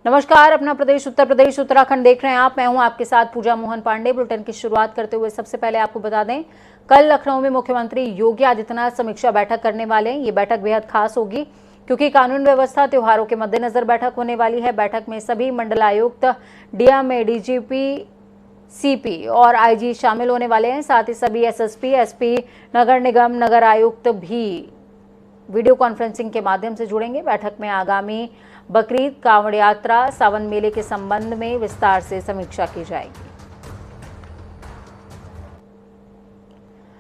नमस्कार, अपना प्रदेश उत्तर प्रदेश उत्तराखंड देख रहे हैं आप। मैं हूं आपके साथ पूजा मोहन पांडे। बुलेटिन की शुरुआत करते हुए सबसे पहले आपको बता दें, कल लखनऊ में मुख्यमंत्री योगी आदित्यनाथ समीक्षा बैठक करने वाले हैं। ये बैठक बेहद खास होगी क्योंकि कानून व्यवस्था त्योहारों के मद्देनजर बैठक होने वाली है। बैठक में सभी मंडलायुक्त, डीएम, डीजीपी, सीपी और आईजी शामिल होने वाले हैं। साथ ही सभी एसएसपी, एसपी, नगर निगम, नगर आयुक्त भी वीडियो कॉन्फ्रेंसिंग के माध्यम से जुड़ेंगे। बैठक में आगामी बकरीद, कांवड़ यात्रा, सावन मेले के संबंध में विस्तार से समीक्षा की जाएगी।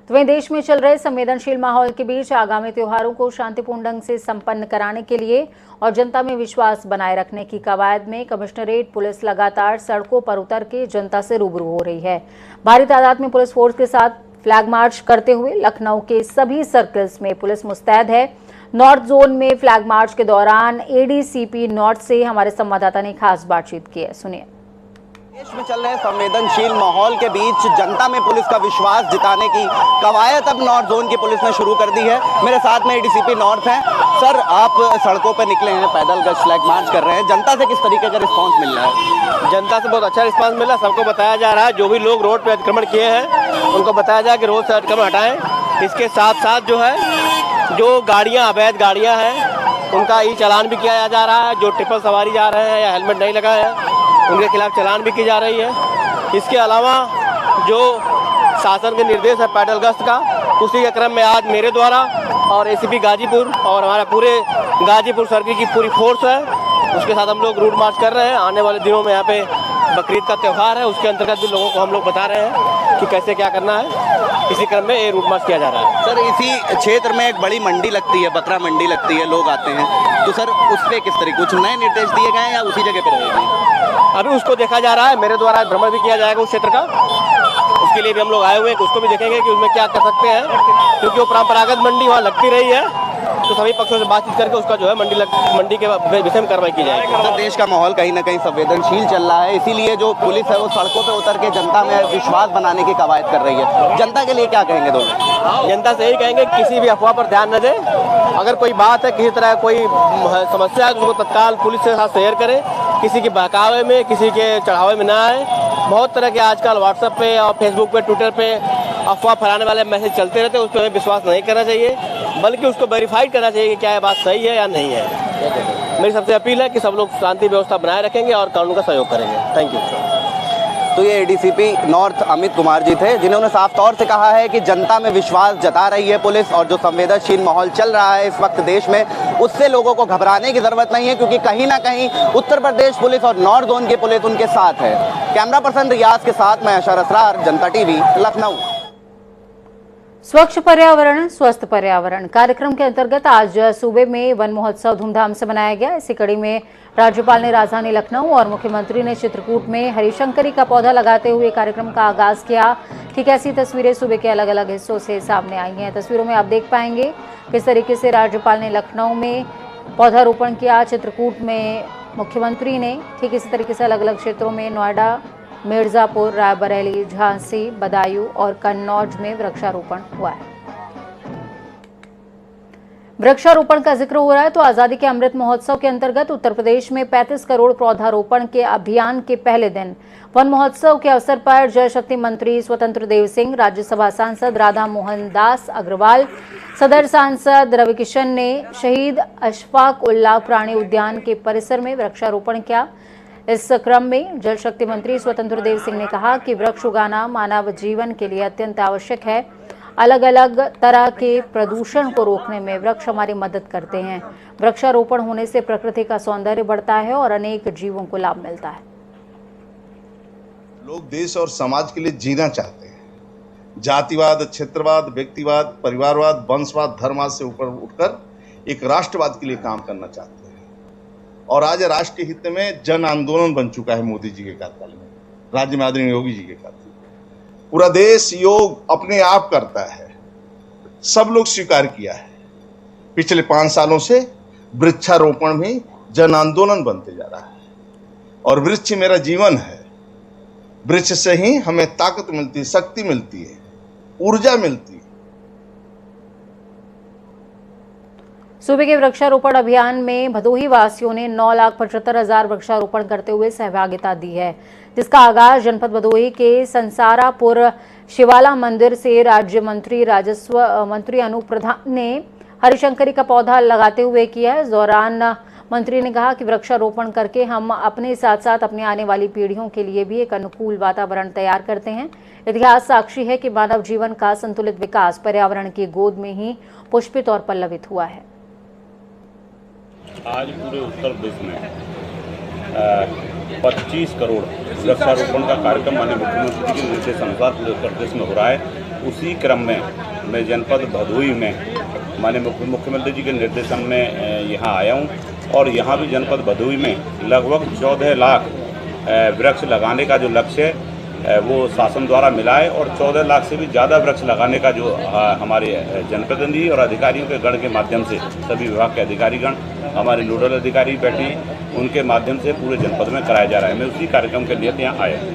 तो वहीं देश में चल रहे संवेदनशील माहौल के बीच आगामी त्योहारों को शांतिपूर्ण ढंग से संपन्न कराने के लिए और जनता में विश्वास बनाए रखने की कवायद में कमिश्नरेट पुलिस लगातार सड़कों पर उतर के जनता से रूबरू हो रही है। भारी तादाद में पुलिस फोर्स के साथ फ्लैग मार्च करते हुए लखनऊ के सभी सर्कल्स में पुलिस मुस्तैद है। नॉर्थ जोन में फ्लैग मार्च के दौरान एडीसीपी नॉर्थ से हमारे संवाददाता ने खास बातचीत की है, सुनिए। देश में चल रहे संवेदनशील माहौल के बीच जनता में पुलिस का विश्वास जिताने की कवायद अब नॉर्थ जोन की पुलिस ने शुरू कर दी है। मेरे साथ में एडीसीपी नॉर्थ हैं। सर, आप सड़कों पर निकले हैं, पैदल गश्त फ्लैग मार्च कर रहे हैं, जनता से किस तरीके का रिस्पांस मिल रहा है? जनता से बहुत अच्छा रिस्पांस मिल रहा है। सबको बताया जा रहा है, जो भी लोग रोड पे अतिक्रमण किए हैं उनको बताया जाए कि रोड से अतिक्रमण हटाएं। इसके साथ साथ जो है, जो गाड़ियां, अवैध गाड़ियां हैं, उनका ई चालान भी किया जा रहा है। जो ट्रिपल सवारी जा रहे हैं या हेलमेट नहीं लगाए हैं उनके खिलाफ चालान भी की जा रही है। इसके अलावा जो शासन के निर्देश है पैदल गश्त का, उसी के क्रम में आज मेरे द्वारा और एसीपी गाजीपुर और हमारा पूरे गाजीपुर सर्किल की पूरी फोर्स है, उसके साथ हम लोग रूट मार्च कर रहे हैं। आने वाले दिनों में यहाँ पे बकरीद का त्यौहार है, उसके अंतर्गत भी लोगों को हम लोग बता रहे हैं कि कैसे क्या करना है। इसी क्रम में ये रूट मार्च किया जा रहा है। सर, इसी क्षेत्र में एक बड़ी मंडी लगती है, बकरा मंडी लगती है, लोग आते हैं, तो सर उस पर किस तरीके कुछ नए निर्देश दिए गए हैं या उसी जगह पर रहेगी? अभी उसको देखा जा रहा है। मेरे द्वारा भ्रमण भी किया जाएगा उस क्षेत्र का, उसके लिए भी हम लोग आए हुए हैं। उसको भी देखेंगे कि उसमें क्या कर सकते हैं, क्योंकि वो परंपरागत मंडी वहाँ लगती रही है, तो सभी पक्षों से बातचीत करके उसका जो है मंडी के विषय में कार्रवाई की जाएगी। सर, देश का माहौल कहीं ना कहीं संवेदनशील चल रहा है, इसीलिए जो पुलिस है वो सड़कों पर उतर के जनता में विश्वास बनाने की कवायद कर रही है। जनता के लिए क्या कहेंगे दोनों? जनता से यही कहेंगे कि किसी भी अफवाह पर ध्यान न दें। अगर कोई बात है, किसी तरह कोई समस्या है, तो उसको तत्काल पुलिस के साथ शेयर करें। किसी के बहकावे में, किसी के चढ़ावे में ना आए। बहुत तरह के आजकल व्हाट्सएप पे और फेसबुक पे, ट्विटर पे अफवाह फैलाने वाले मैसेज चलते रहते हैं, उस पर हमें विश्वास नहीं करना चाहिए, बल्कि उसको वेरीफाइड करना चाहिए कि क्या ये बात सही है या नहीं है। मेरी सबसे अपील है कि सब लोग शांति व्यवस्था बनाए रखेंगे और कानून का सहयोग करेंगे। Thank you. तो ये एडीसीपी नॉर्थ अमित कुमार जी थे, जिन्होंने साफ तौर से कहा है कि जनता में विश्वास जता रही है पुलिस, और जो संवेदनशील माहौल चल रहा है इस वक्त देश में, उससे लोगों को घबराने की जरूरत नहीं है, क्योंकि कहीं ना कहीं उत्तर प्रदेश पुलिस और नॉर्थ जोन की पुलिस उनके साथ है। कैमरा पर्सन रियाज के साथ मैं अशर असरार, जनता टीवी, लखनऊ। स्वच्छ पर्यावरण स्वस्थ पर्यावरण कार्यक्रम के अंतर्गत आज सूबे में वन महोत्सव धूमधाम से मनाया गया। इसी कड़ी में राज्यपाल ने राजधानी लखनऊ और मुख्यमंत्री ने चित्रकूट में हरिशंकरी का पौधा लगाते हुए कार्यक्रम का आगाज किया। ठीक ऐसी तस्वीरें सूबे के अलग अलग हिस्सों से सामने आई हैं। तस्वीरों में आप देख पाएंगे किस तरीके से राज्यपाल ने लखनऊ में पौधारोपण किया, चित्रकूट में मुख्यमंत्री ने, ठीक इसी तरीके से अलग अलग क्षेत्रों में नोएडा, मिर्जापुर, रायबरेली, झांसी, बदायूं और कन्नौज में वृक्षारोपण हुआ है। वृक्षारोपण का जिक्र हो रहा है तो आजादी के अमृत महोत्सव के अंतर्गत उत्तर प्रदेश में 35 करोड़ पौधारोपण के अभियान के पहले दिन वन महोत्सव के अवसर पर जल शक्ति मंत्री स्वतंत्र देव सिंह, राज्यसभा सांसद राधा मोहन दास अग्रवाल, सदर सांसद रवि किशन ने शहीद अशफाक उल्लाह प्राणी उद्यान के परिसर में वृक्षारोपण किया। इस क्रम में जल शक्ति मंत्री स्वतंत्र देव सिंह ने कहा कि वृक्ष उगाना मानव जीवन के लिए अत्यंत आवश्यक है। अलग अलग तरह के प्रदूषण को रोकने में वृक्ष हमारी मदद करते हैं। वृक्षारोपण होने से प्रकृति का सौंदर्य बढ़ता है और अनेक जीवों को लाभ मिलता है। लोग देश और समाज के लिए जीना चाहते हैं। जातिवाद, क्षेत्रवाद, व्यक्तिवाद, परिवारवाद, वंशवाद, धर्मवाद से ऊपर उठकर एक राष्ट्रवाद के लिए काम करना चाहते हैं। और आज राष्ट्रीय हित में जन आंदोलन बन चुका है मोदी जी के कार्यकाल में, राज्य में आदरणीय योगी जी के कार्यकाल में। पूरा देश योग अपने आप करता है, सब लोग स्वीकार किया है। पिछले 5 सालों से वृक्षारोपण भी जन आंदोलन बनते जा रहा है। और वृक्ष मेरा जीवन है। वृक्ष से ही हमें ताकत मिलती है, शक्ति मिलती है, ऊर्जा मिलती है। सूबे के वृक्षारोपण अभियान में भदोही वासियों ने 9,75,000 वृक्षारोपण करते हुए सहभागिता दी है, जिसका आगाज जनपद भदोही के संसारापुर शिवाला मंदिर से राज्य मंत्री राजस्व मंत्री अनूप प्रधान ने हरिशंकरी का पौधा लगाते हुए किया है। इस दौरान मंत्री ने कहा कि वृक्षारोपण करके हम अपने साथ साथ अपने आने वाली पीढ़ियों के लिए भी एक अनुकूल वातावरण तैयार करते हैं। इतिहास साक्षी है कि मानव जीवन का संतुलित विकास पर्यावरण की गोद में ही पुष्पित और पल्लवित हुआ है। आज पूरे उत्तर प्रदेश में 25 करोड़ वृक्षारोपण का कार्यक्रम माननीय मुख्यमंत्री के निर्देशानुसार पूरे उत्तर प्रदेश में हो रहा है। उसी क्रम में मैं जनपद भदोही में माननीय मुख्यमंत्री जी के निर्देशन में यहाँ आया हूँ और यहाँ भी जनपद भदोही में लगभग 14 लाख वृक्ष लगाने का जो लक्ष्य है वो शासन द्वारा मिला है और 14 लाख से भी ज़्यादा वृक्ष लगाने का जो हमारे जनप्रतिनिधि और अधिकारियों के गण के माध्यम से सभी विभाग के अधिकारीगण हमारे नोडल अधिकारी बैठे हैं, उनके माध्यम से पूरे जनपद में कराया जा रहा है। मैं उसी कार्यक्रम के लिए यहाँ आया हूँ।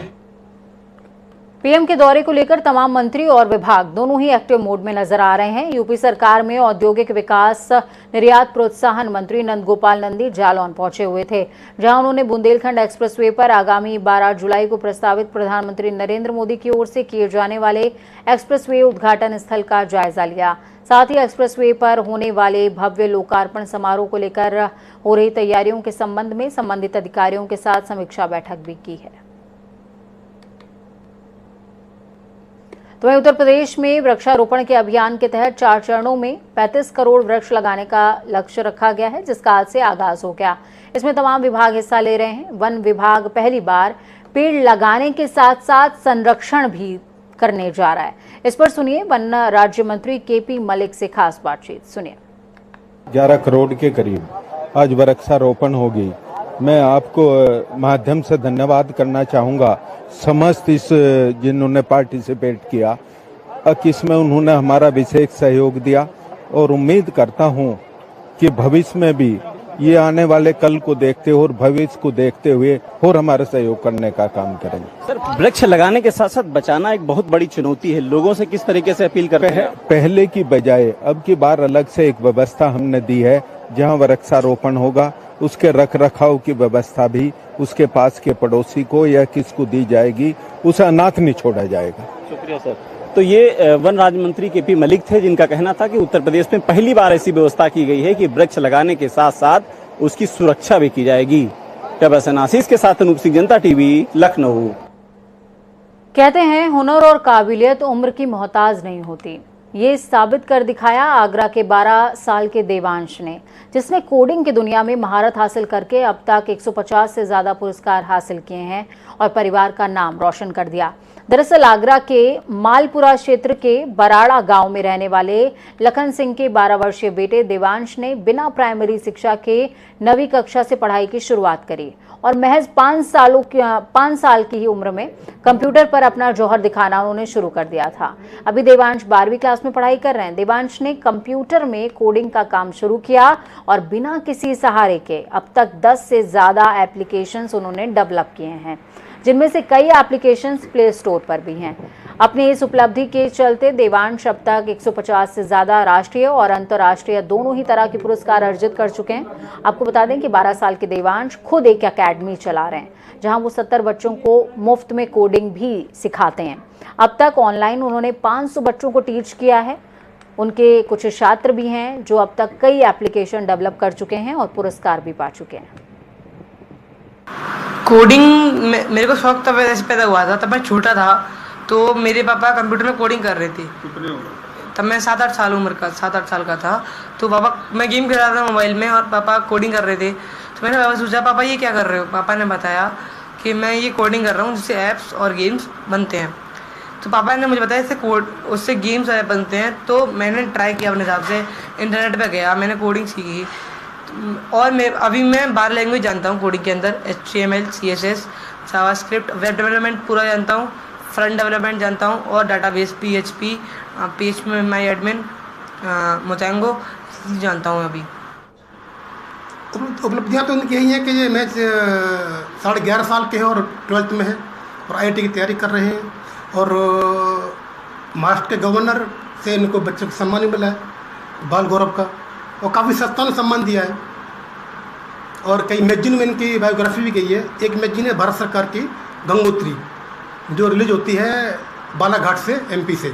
पीएम के दौरे को लेकर तमाम मंत्री और विभाग दोनों ही एक्टिव मोड में नजर आ रहे हैं। यूपी सरकार में औद्योगिक विकास निर्यात प्रोत्साहन मंत्री नंदगोपाल नंदी जालौन पहुंचे हुए थे, जहां उन्होंने बुंदेलखंड एक्सप्रेसवे पर आगामी 12 जुलाई को प्रस्तावित प्रधानमंत्री नरेंद्र मोदी की ओर से किए जाने वाले एक्सप्रेसवे उद्घाटन स्थल का जायजा लिया। साथ ही एक्सप्रेसवे पर होने वाले भव्य लोकार्पण समारोह को लेकर हो रही तैयारियों के संबंध में संबंधित अधिकारियों के साथ समीक्षा बैठक भी की है। तो वहीं उत्तर प्रदेश में वृक्षारोपण के अभियान के तहत 4 चरणों में 35 करोड़ वृक्ष लगाने का लक्ष्य रखा गया है, जिसका आज से आगाज हो गया। इसमें तमाम विभाग हिस्सा ले रहे हैं। वन विभाग पहली बार पेड़ लगाने के साथ साथ संरक्षण भी करने जा रहा है। इस पर सुनिए वन राज्य मंत्री केपी मलिक से खास बातचीत। सुनिए। 11 करोड़ के करीब आज वृक्षारोपण होगी। मैं आपको माध्यम से धन्यवाद करना चाहूँगा समस्त इस जिन्होंने पार्टिसिपेट किया, इसमें उन्होंने हमारा विशेष सहयोग दिया और उम्मीद करता हूँ कि भविष्य में भी ये आने वाले कल को देखते हुए और भविष्य को देखते हुए और हमारा सहयोग करने का काम करेंगे। सर, वृक्ष लगाने के साथ साथ बचाना एक बहुत बड़ी चुनौती है। लोगों से किस तरीके से अपील कर रहे हैं? पहले की बजाय अब की बार अलग से एक व्यवस्था हमने दी है, जहाँ वृक्षारोपण होगा उसके रख रखाव की व्यवस्था भी उसके पास के पड़ोसी को या किसको दी जाएगी, उसे अनाथ नहीं छोड़ा जाएगा। शुक्रिया सर। तो ये वन राज्य मंत्री केपी मलिक थे, जिनका कहना था कि उत्तर प्रदेश में पहली बार ऐसी व्यवस्था की गई है कि वृक्ष लगाने के साथ साथ उसकी सुरक्षा भी की जाएगी। कैमरामैन आशीष के साथ अनूप सिंह, जनता टीवी, लखनऊ। कहते हैं हुनर और काबिलियत उम्र की मोहताज नहीं होती। ये साबित कर दिखाया आगरा के 12 साल के देवांश ने, जिसने कोडिंग की दुनिया में महारत हासिल करके अब तक 150 से ज्यादा पुरस्कार हासिल किए हैं और परिवार का नाम रोशन कर दिया। दरअसल आगरा के मालपुरा क्षेत्र के बराड़ा गांव में रहने वाले लखन सिंह के 12 वर्षीय बेटे देवांश ने बिना प्राइमरी शिक्षा के 9वीं कक्षा से पढ़ाई की शुरुआत करी और महज 5 साल की ही उम्र में कंप्यूटर पर अपना जौहर दिखाना उन्होंने शुरू कर दिया था। अभी देवांश 12वीं क्लास में पढ़ाई कर रहे हैं। देवांश ने कंप्यूटर में कोडिंग का काम शुरू किया और बिना किसी सहारे के अब तक 10 से ज्यादा एप्लीकेशंस उन्होंने डेवलप किए हैं, जिनमें से कई एप्लीकेशंस प्ले स्टोर पर भी हैं। अपनी इस उपलब्धि के चलते देवांश अब तक 150 से ज्यादा राष्ट्रीय और अंतर्राष्ट्रीय दोनों ही तरह के पुरस्कार अर्जित कर चुके हैं। आपको बता दें कि 12 साल के देवांश खुद एक एकेडमी चला रहे हैं, जहां वो 70 बच्चों को मुफ्त में कोडिंग भी सिखाते हैं। अब तक ऑनलाइन उन्होंने 500 बच्चों को टीच किया है। उनके कुछ छात्र भी हैं जो अब तक कई एप्लीकेशन डेवलप कर चुके हैं और पुरस्कार भी पा चुके हैं। कोडिंग में मेरे को शौक तब ऐसे पैदा हुआ था, तब मैं छोटा था तो मेरे पापा कंप्यूटर में कोडिंग कर रहे थे। तब मैं 7-8 साल का था। तो पापा, मैं गेम खेल रहा था मोबाइल में और पापा कोडिंग कर रहे थे। तो मैंने पापा सोचा, पापा ये क्या कर रहे हो? पापा ने बताया कि मैं ये कोडिंग कर रहा हूँ जिससे ऐप्स और गेम्स बनते हैं। तो पापा ने मुझे बताया उससे गेम्स और ऐप बनते हैं। तो मैंने ट्राई किया अपने हिसाब से, इंटरनेट पर गया, मैंने कोडिंग सीखी और अभी मैं 12 लैंग्वेज जानता हूँ कोडिंग के अंदर। HTML, CSS, JavaScript, web development पूरा जानता हूँ, फ्रंट डेवलपमेंट जानता हूँ और डाटाबेस PHP, पेज में माई एडमिन, मोजेंगो जानता हूँ अभी। उपलब्धियाँ तो उनकी यही है कि ये मैं 11.5 साल के हैं और 12th में है और IIT की तैयारी कर रहे हैं और महाराष्ट्र के गवर्नर से इनको बच्चों को सम्मान मिला है, बाल गौरव का। और काफ़ी सस्ता ने सम्मान दिया है। और कई मैगजीन में इनकी बायोग्राफी भी गई है। एक मैगजीन है भारत सरकार की गंगोत्री, जो रिलीज होती है बालाघाट से, एमपी से।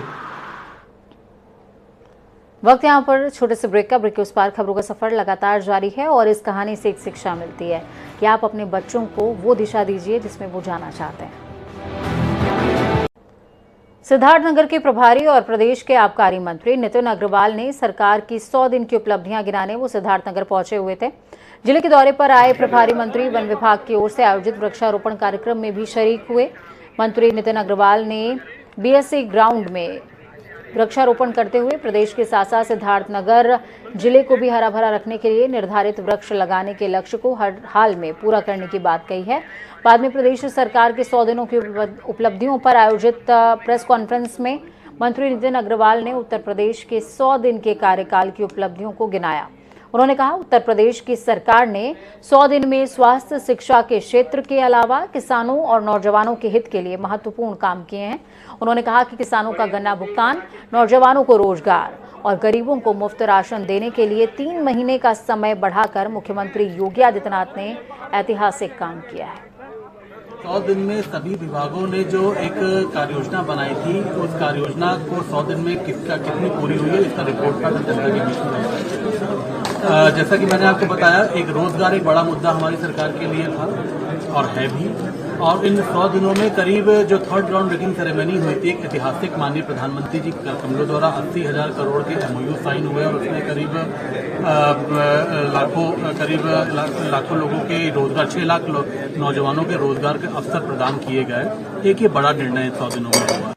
वक्त यहाँ पर छोटे से ब्रेक का। ब्रेक के उस पार खबरों का सफर लगातार जारी है और इस कहानी से एक शिक्षा मिलती है कि आप अपने बच्चों को वो दिशा दीजिए जिसमें वो जाना चाहते हैं। सिद्धार्थनगर के प्रभारी और प्रदेश के आबकारी मंत्री नितिन अग्रवाल ने सरकार की 100 दिन की उपलब्धियां गिनाने वो सिद्धार्थनगर पहुंचे हुए थे। जिले के दौरे पर आए प्रभारी मंत्री वन विभाग की ओर से आयोजित वृक्षारोपण कार्यक्रम में भी शरीक हुए। मंत्री नितिन अग्रवाल ने बीएससी ग्राउंड में वृक्षारोपण करते हुए प्रदेश के साथ साथ सिद्धार्थनगर जिले को भी हरा भरा रखने के लिए निर्धारित वृक्ष लगाने के लक्ष्य को हर हाल में पूरा करने की बात कही है। बाद में प्रदेश सरकार के 100 दिनों की उपलब्धियों पर आयोजित प्रेस कॉन्फ्रेंस में मंत्री नितिन अग्रवाल ने उत्तर प्रदेश के 100 दिन के कार्यकाल की उपलब्धियों को गिनाया। उन्होंने कहा, उत्तर प्रदेश की सरकार ने 100 दिन में स्वास्थ्य, शिक्षा के क्षेत्र के अलावा किसानों और नौजवानों के हित के लिए महत्वपूर्ण काम किए हैं। उन्होंने कहा कि किसानों का गन्ना भुगतान, नौजवानों को रोजगार और गरीबों को मुफ्त राशन देने के लिए 3 महीने का समय बढ़ाकर मुख्यमंत्री योगी आदित्यनाथ ने ऐतिहासिक काम किया है। 100 दिन में सभी विभागों ने जो एक कार्ययोजना बनाई थी, उस कार्ययोजना को 100 दिन में कितनी पूरी हुई है, इसका रिपोर्ट कार्ड जनता के बीच में। जैसा कि मैंने आपको बताया, एक रोजगार एक बड़ा मुद्दा हमारी सरकार के लिए था और है भी। और इन 100 दिनों में करीब जो 3rd राउंड रिगिंग सेरेमनी हुई थी, एक ऐतिहासिक माननीय प्रधानमंत्री जी के कमलों द्वारा 80,000 करोड़ के MOU साइन हुए और उसमें करीब लाखों लोगों के रोजगार, 6 लाख नौजवानों के रोजगार के अवसर प्रदान किए गए। एक ये बड़ा निर्णय 100 दिनों में हुआ।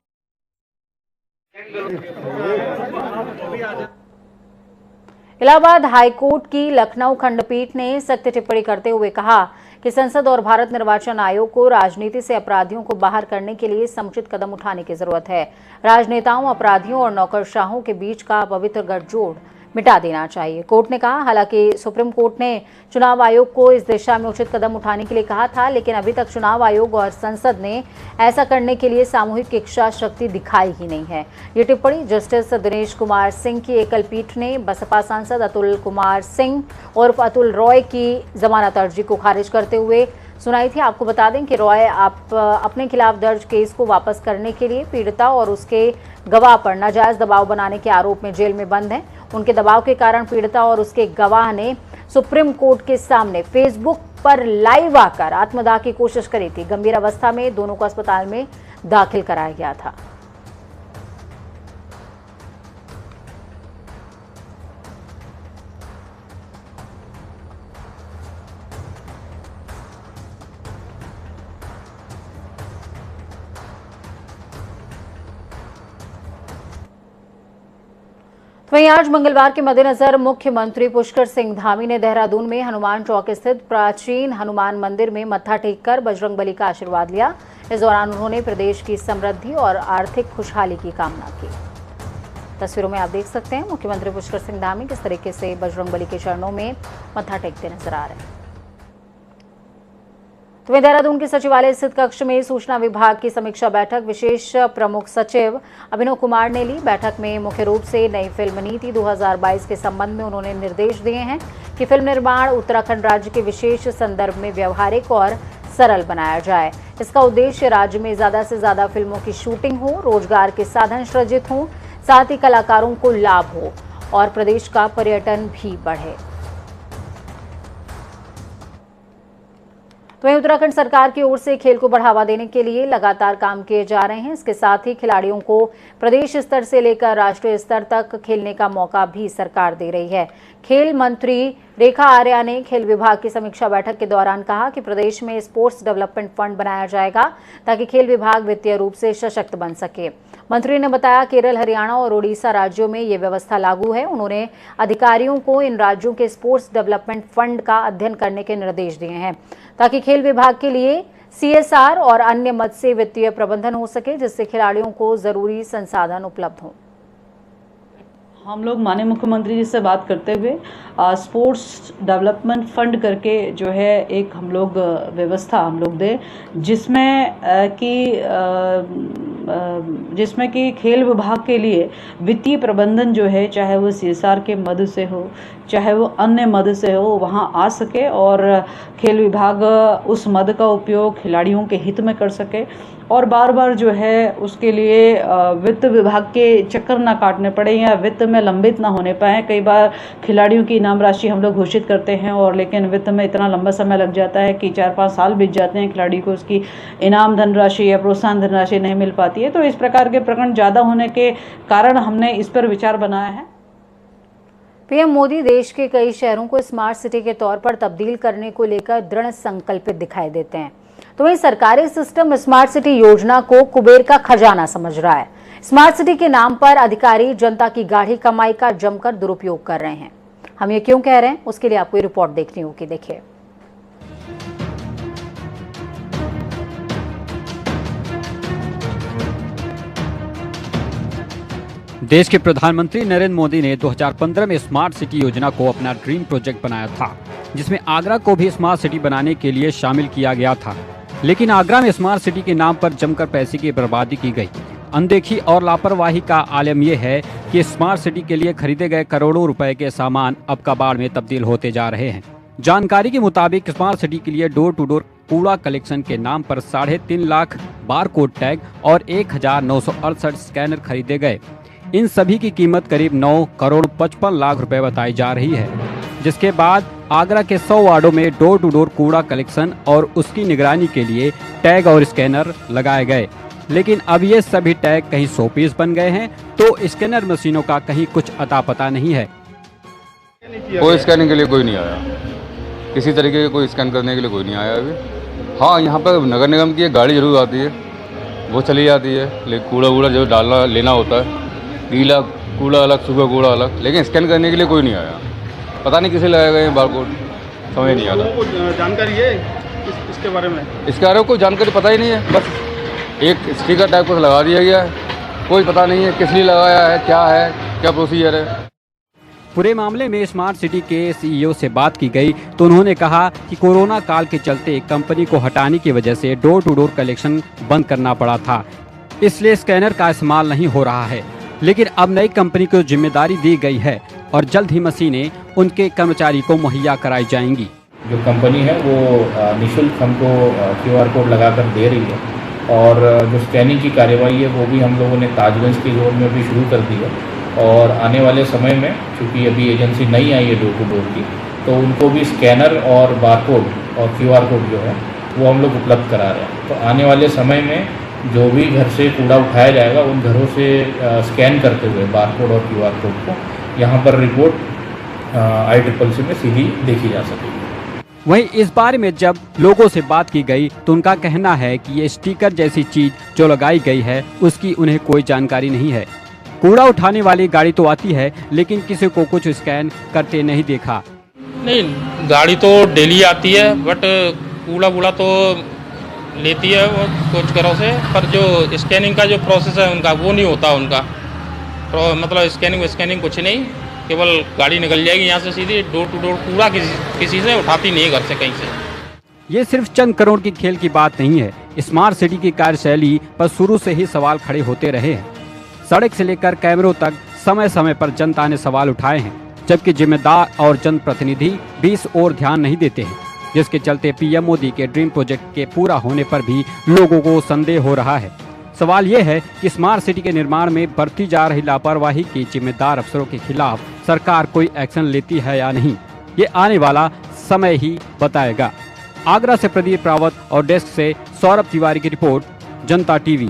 इलाहाबाद हाईकोर्ट की लखनऊ खंडपीठ ने सख्त टिप्पणी करते हुए कहा कि संसद और भारत निर्वाचन आयोग को राजनीति से अपराधियों को बाहर करने के लिए समुचित कदम उठाने की जरूरत है। राजनेताओं, अपराधियों और नौकरशाहों के बीच का पवित्र गठजोड़ मिटा देना चाहिए। कोर्ट ने कहा, हालांकि सुप्रीम कोर्ट ने चुनाव आयोग को इस दिशा में उचित कदम उठाने के लिए कहा था, लेकिन अभी तक चुनाव आयोग और संसद ने ऐसा करने के लिए सामूहिक इच्छा शक्ति दिखाई ही नहीं है। ये टिप्पणी जस्टिस दिनेश कुमार सिंह की एकल पीठ ने बसपा सांसद अतुल कुमार सिंह उर्फ अतुल रॉय की जमानत अर्जी को खारिज करते हुए सुनाई थी। आपको बता दें कि रॉय अपने खिलाफ दर्ज केस को वापस करने के लिए पीड़िता और उसके गवाह पर नाजायज दबाव बनाने के आरोप में जेल में बंद हैं। उनके दबाव के कारण पीड़िता और उसके गवाह ने सुप्रीम कोर्ट के सामने फेसबुक पर लाइव आकर आत्मदाह की कोशिश करी थी। गंभीर अवस्था में दोनों को अस्पताल में दाखिल कराया गया था। वहीं आज मंगलवार के मद्देनजर मुख्यमंत्री पुष्कर सिंह धामी ने देहरादून में हनुमान चौक स्थित प्राचीन हनुमान मंदिर में मत्था टेककर बजरंगबली का आशीर्वाद लिया। इस दौरान उन्होंने प्रदेश की समृद्धि और आर्थिक खुशहाली की कामना की। तस्वीरों में आप देख सकते हैं मुख्यमंत्री पुष्कर सिंह धामी किस तरीके से बजरंगबली के चरणों में मत्था टेकते नजर आ रहे हैं। तो देहरादून के सचिवालय स्थित कक्ष में सूचना विभाग की समीक्षा बैठक विशेष प्रमुख सचिव अभिनव कुमार ने ली। बैठक में मुख्य रूप से नई फिल्म नीति 2022 के संबंध में उन्होंने निर्देश दिए हैं कि फिल्म निर्माण उत्तराखंड राज्य के विशेष संदर्भ में व्यवहारिक और सरल बनाया जाए। इसका उद्देश्य राज्य में ज्यादा से ज्यादा फिल्मों की शूटिंग हो, रोजगार के साधन सृजित हों, साथ ही कलाकारों को लाभ हो और प्रदेश का पर्यटन भी बढ़े। तो वहीं उत्तराखंड सरकार की ओर से खेल को बढ़ावा देने के लिए लगातार काम किए जा रहे हैं। इसके साथ ही खिलाड़ियों को प्रदेश स्तर से लेकर राष्ट्रीय स्तर तक खेलने का मौका भी सरकार दे रही है। खेल मंत्री रेखा आर्या ने खेल विभाग की समीक्षा बैठक के दौरान कहा कि प्रदेश में स्पोर्ट्स डेवलपमेंट फंड बनाया जाएगा ताकि खेल विभाग वित्तीय रूप से सशक्त बन सके। मंत्री ने बताया केरल, हरियाणा और ओडिशा राज्यों में ये व्यवस्था लागू है। उन्होंने अधिकारियों को इन राज्यों के स्पोर्ट्स डेवलपमेंट फंड का अध्ययन करने के निर्देश दिए हैं ताकि खेल विभाग के लिए CSR और अन्य मद से वित्तीय प्रबंधन हो सके, जिससे खिलाड़ियों को जरूरी संसाधन उपलब्ध हों। हम लोग माननीय मुख्यमंत्री जी से बात करते हुए स्पोर्ट्स डेवलपमेंट फंड करके जो है एक हम लोग व्यवस्था हम लोग दे, जिसमें कि जिसमें कि खेल विभाग के लिए वित्तीय प्रबंधन जो है, चाहे वो CSR के मद से हो, चाहे वो अन्य मद से हो, वहाँ आ सके और खेल विभाग उस मद का उपयोग खिलाड़ियों के हित में कर सके और बार बार जो है उसके लिए वित्त विभाग के चक्कर ना काटने पड़े या वित्त में लंबित ना होने पाए। कई बार खिलाड़ियों की इनाम राशि हम लोग घोषित करते हैं और लेकिन वित्त में इतना लंबा समय लग जाता है कि 4-5 साल बीत जाते हैं, खिलाड़ी को उसकी इनाम धनराशि या प्रोत्साहन धनराशि नहीं मिल पाती है। तो इस प्रकार के प्रकरण ज़्यादा होने के कारण हमने इस पर विचार बनाया है। पीएम मोदी देश के कई शहरों को स्मार्ट सिटी के तौर पर तब्दील करने को लेकर दृढ़ संकल्पित दिखाई देते हैं, तो वहीं सरकारी सिस्टम स्मार्ट सिटी योजना को कुबेर का खजाना समझ रहा है। स्मार्ट सिटी के नाम पर अधिकारी जनता की गाढ़ी कमाई का जमकर दुरुपयोग कर रहे हैं। हम ये क्यों कह रहे हैं, उसके लिए आपको ये रिपोर्ट देखनी होगी। देखिए, देश के प्रधानमंत्री नरेंद्र मोदी ने 2015 में स्मार्ट सिटी योजना को अपना ड्रीम प्रोजेक्ट बनाया था, जिसमें आगरा को भी स्मार्ट सिटी बनाने के लिए शामिल किया गया था। लेकिन आगरा में स्मार्ट सिटी के नाम पर जमकर पैसे की बर्बादी की गई। अनदेखी और लापरवाही का आलम यह है कि स्मार्ट सिटी के लिए खरीदे गए करोड़ों रुपए के सामान अब कबाड़ में तब्दील होते जा रहे हैं। जानकारी के मुताबिक स्मार्ट सिटी के लिए डोर टू डोर कूड़ा कलेक्शन के नाम पर 3.5 लाख बारकोड टैग और 1968 स्कैनर खरीदे गए। इन सभी की कीमत करीब 9 करोड़ 55 लाख रुपए बताई जा रही है, जिसके बाद आगरा के 100 वार्डों में डोर टू डोर कूड़ा कलेक्शन और उसकी निगरानी के लिए टैग और स्कैनर लगाए गए। लेकिन अब ये सभी टैग कहीं 100 पीस बन गए हैं, तो स्कैनर मशीनों का कहीं कुछ अता पता नहीं है। कोई स्कैनिंग के लिए कोई नहीं आया, किसी तरीके का कोई स्कैन करने के लिए कोई नहीं आया अभी। हाँ, यहाँ पर नगर निगम की एक गाड़ी जरूर आती है, वो चली जाती है, लेकिन कूड़ा वूड़ा जो डालना लेना होता है, गीला कूड़ा अलग, सूखा कूड़ा अलग, लेकिन स्कैन करने के लिए कोई नहीं आया। पता नहीं किसे लगाए गए बारकोड, समझ नहीं आता। जानकारी है इसके बारे में? इसके बारे में कोई जानकारी पता ही नहीं है, बस एक स्टिकर टाइप को लगा दिया गया है, कोई पता नहीं है किस लिए लगाया है, क्या प्रोसीजर है। पूरे मामले में स्मार्ट सिटी के CEO से बात की गई तो उन्होंने कहा कि कोरोना काल के चलते कंपनी को हटाने की वजह से डोर टू डोर कलेक्शन बंद करना पड़ा था, इसलिए स्कैनर का इस्तेमाल नहीं हो रहा है। लेकिन अब नई कंपनी को जिम्मेदारी दी गई है और जल्द ही मशीनें उनके कर्मचारी को मुहैया कराई जाएंगी। जो कंपनी है वो निःशुल्क हमको QR कोड लगाकर दे रही है और जो स्कैनिंग की कार्यवाही है वो भी हम लोगों ने ताजगंज के जोन में भी शुरू कर दी है और आने वाले समय में, चूँकि अभी एजेंसी नहीं आई है डोर टू डोर की, तो उनको भी स्कैनर और बारकोड और QR कोड जो है वो हम लोग उपलब्ध करा रहे हैं। तो आने वाले समय में जो भी घर से कूड़ा उठाया जाएगा उन घरों से स्कैन करते हुए बारकोड और QR कोड को यहाँ पर रिपोर्ट ICCC में सीधी देखी जा सकेगी। वहीं इस बारे में जब लोगों से बात की गई तो उनका कहना है कि ये स्टिकर जैसी चीज जो लगाई गई है उसकी उन्हें कोई जानकारी नहीं है। कूड़ा उठाने वाली गाड़ी तो आती है लेकिन किसी को कुछ स्कैन करते नहीं देखा। नहीं, गाड़ी तो डेली आती है बट कूड़ा तो लेती है वो कुछ घरों से, पर जो स्कैनिंग का जो प्रोसेस है उनका वो नहीं होता उनका। तो मतलब स्कैनिंग कुछ नहीं, केवल गाड़ी निकल जाएगी यहाँ से सीधी। डोर टू डोर कूड़ा किसी से उठाती नहीं है घर से कहीं से। ये सिर्फ चंद करोड़ की खेल की बात नहीं है। स्मार्ट सिटी की कार्यशैली पर शुरू से ही सवाल खड़े होते रहे हैं। सड़क से लेकर कैमरों तक समय समय पर जनता ने सवाल उठाए हैं, जबकि जिम्मेदार और जनप्रतिनिधि भी इस ओर ध्यान नहीं देते हैं, जिसके चलते पीएम मोदी के ड्रीम प्रोजेक्ट के पूरा होने पर भी लोगों को संदेह हो रहा है। सवाल ये है कि स्मार्ट सिटी के निर्माण में बरती जा रही लापरवाही के जिम्मेदार अफसरों के खिलाफ सरकार कोई एक्शन लेती है या नहीं, ये आने वाला समय ही बताएगा। आगरा से प्रदीप रावत और डेस्क से सौरभ तिवारी की रिपोर्ट, जनता टीवी।